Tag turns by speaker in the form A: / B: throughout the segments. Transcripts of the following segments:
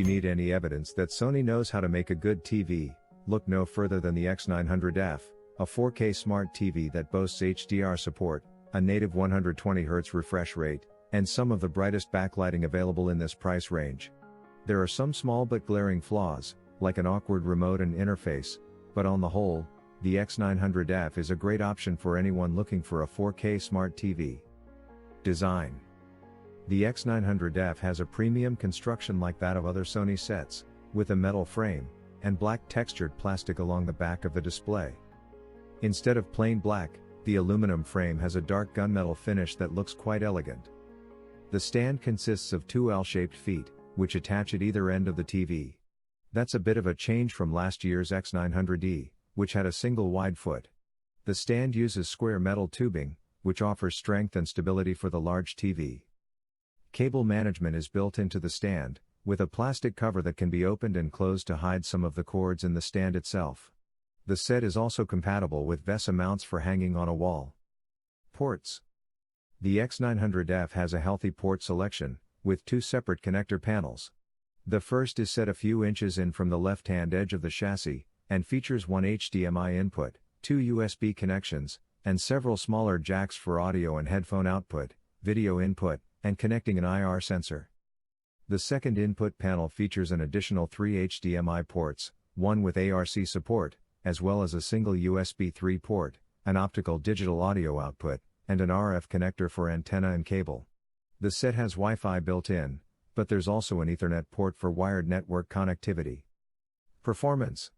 A: need any evidence that Sony knows how to make a good TV, look no further than the X900F, a 4K smart TV that boasts HDR support, a native 120Hz refresh rate, and some of the brightest backlighting available in this price range. There are some small but glaring flaws, like an awkward remote and interface, but on the whole, the X900F is a great option for anyone looking for a 4K smart TV. Design. The X900F has a premium construction like that of other Sony sets, with a metal frame, and black textured plastic along the back of the display. Instead of plain black, the aluminum frame has a dark gunmetal finish that looks quite elegant. The stand consists of two L-shaped feet, which attach at either end of the TV. That's a bit of a change from last year's X900E, which had a single wide foot. The stand uses square metal tubing, which offers strength and stability for the large TV. Cable management is built into the stand, with a plastic cover that can be opened and closed to hide some of the cords in the stand itself. The set is also compatible with VESA mounts for hanging on a wall. Ports. The X900F has a healthy port selection, with two separate connector panels. The first is set a few inches in from the left-hand edge of the chassis, and features one HDMI input, two USB connections, and several smaller jacks for audio and headphone output, video input, and connecting an IR sensor. The second input panel features an additional three HDMI ports, one with ARC support, as well as a single USB 3 port, an optical digital audio output, and an RF connector for antenna and cable. The set has Wi-Fi built in, but there's also an Ethernet port for wired network connectivity. Performance.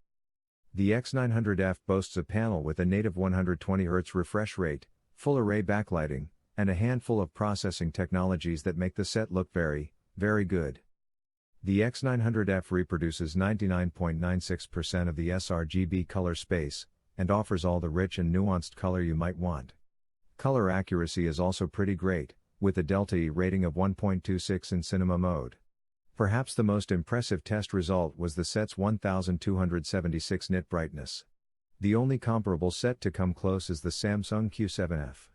A: The X900F boasts a panel with a native 120Hz refresh rate, full array backlighting, and a handful of processing technologies that make the set look very, very good. The X900F reproduces 99.96% of the sRGB color space, and offers all the rich and nuanced color you might want. Color accuracy is also pretty great, with a Delta E rating of 1.26 in cinema mode. Perhaps the most impressive test result was the set's 1276 nit brightness. The only comparable set to come close is the Samsung Q7F.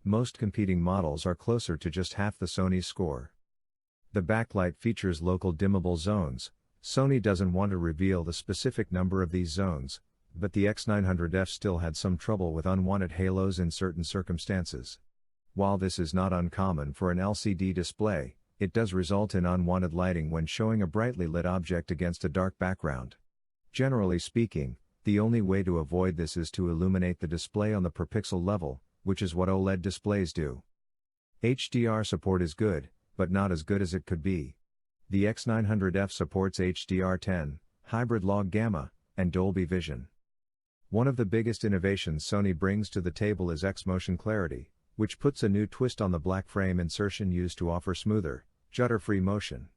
A: Most competing models are closer to just half the Sony's score. The backlight features local dimmable zones. Sony doesn't want to reveal the specific number of these zones, but the X900F still had some trouble with unwanted halos in certain circumstances. While this is not uncommon for an LCD display, it does result in unwanted lighting when showing a brightly lit object against a dark background. Generally speaking, the only way to avoid this is to illuminate the display on the per pixel level, which is what OLED displays do. HDR support is good, but not as good as it could be. The X900F supports HDR10, hybrid log gamma, and Dolby Vision. One of the biggest innovations Sony brings to the table is X-Motion Clarity, which puts a new twist on the black frame insertion used to offer smoother, judder-free motion.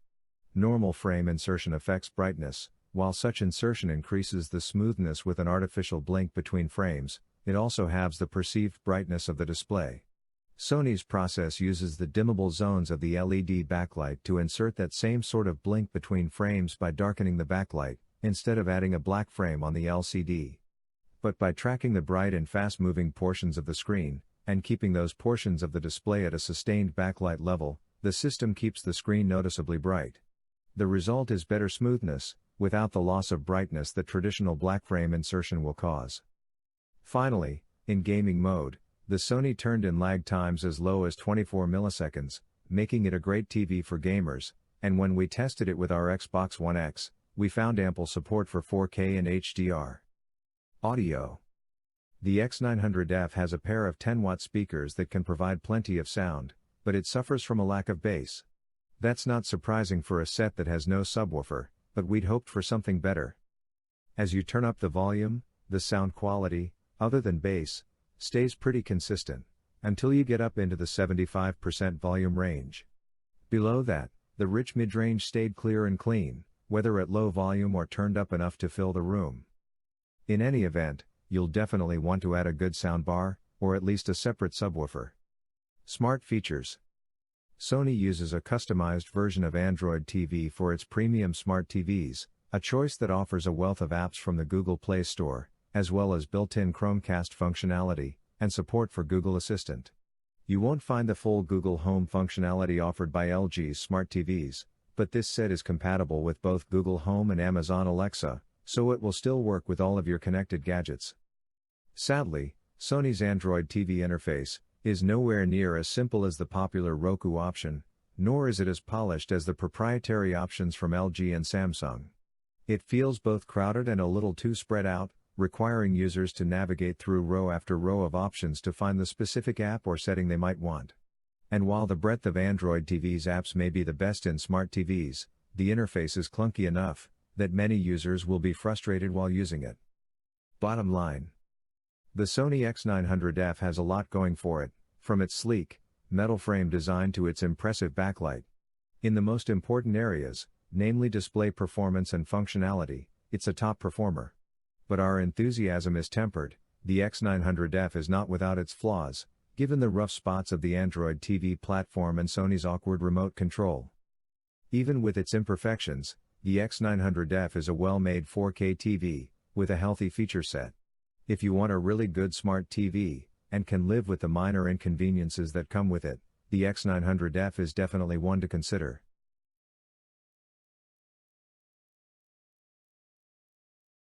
A: Normal frame insertion affects brightness, while such insertion increases the smoothness with an artificial blink between frames. It also halves the perceived brightness of the display. Sony's process uses the dimmable zones of the LED backlight to insert that same sort of blink between frames by darkening the backlight, instead of adding a black frame on the LCD. But by tracking the bright and fast-moving portions of the screen, and keeping those portions of the display at a sustained backlight level, the system keeps the screen noticeably bright. The result is better smoothness, without the loss of brightness that traditional black frame insertion will cause. Finally, in gaming mode, the Sony turned in lag times as low as 24 milliseconds, making it a great TV for gamers, and when we tested it with our Xbox One X, we found ample support for 4K and HDR. Audio. The X900F has a pair of 10-watt speakers that can provide plenty of sound, but it suffers from a lack of bass. That's not surprising for a set that has no subwoofer, but we'd hoped for something better. As you turn up the volume, the sound quality, other than bass, stays pretty consistent, until you get up into the 75% volume range. Below that, the rich mid-range stayed clear and clean, whether at low volume or turned up enough to fill the room. In any event, you'll definitely want to add a good soundbar, or at least a separate subwoofer. Smart features. Sony uses a customized version of Android TV for its premium smart TVs, a choice that offers a wealth of apps from the Google Play Store, as well as built-in Chromecast functionality, and support for Google Assistant. You won't find the full Google Home functionality offered by LG's smart TVs, but this set is compatible with both Google Home and Amazon Alexa, so it will still work with all of your connected gadgets. Sadly, Sony's Android TV interface is nowhere near as simple as the popular Roku option, nor is it as polished as the proprietary options from LG and Samsung. It feels both crowded and a little too spread out, requiring users to navigate through row after row of options to find the specific app or setting they might want. And while the breadth of Android TV's apps may be the best in smart TVs, the interface is clunky enough that many users will be frustrated while using it. Bottom line: the Sony X900F has a lot going for it, from its sleek, metal frame design to its impressive backlight. In the most important areas, namely display performance and functionality, it's a top performer. But our enthusiasm is tempered. The X900F is not without its flaws, given the rough spots of the Android TV platform and Sony's awkward remote control. Even with its imperfections, the X900F is a well-made 4K TV, with a healthy feature set. If you want a really good smart TV, and can live with the minor inconveniences that come with it, the X900F is definitely one to consider.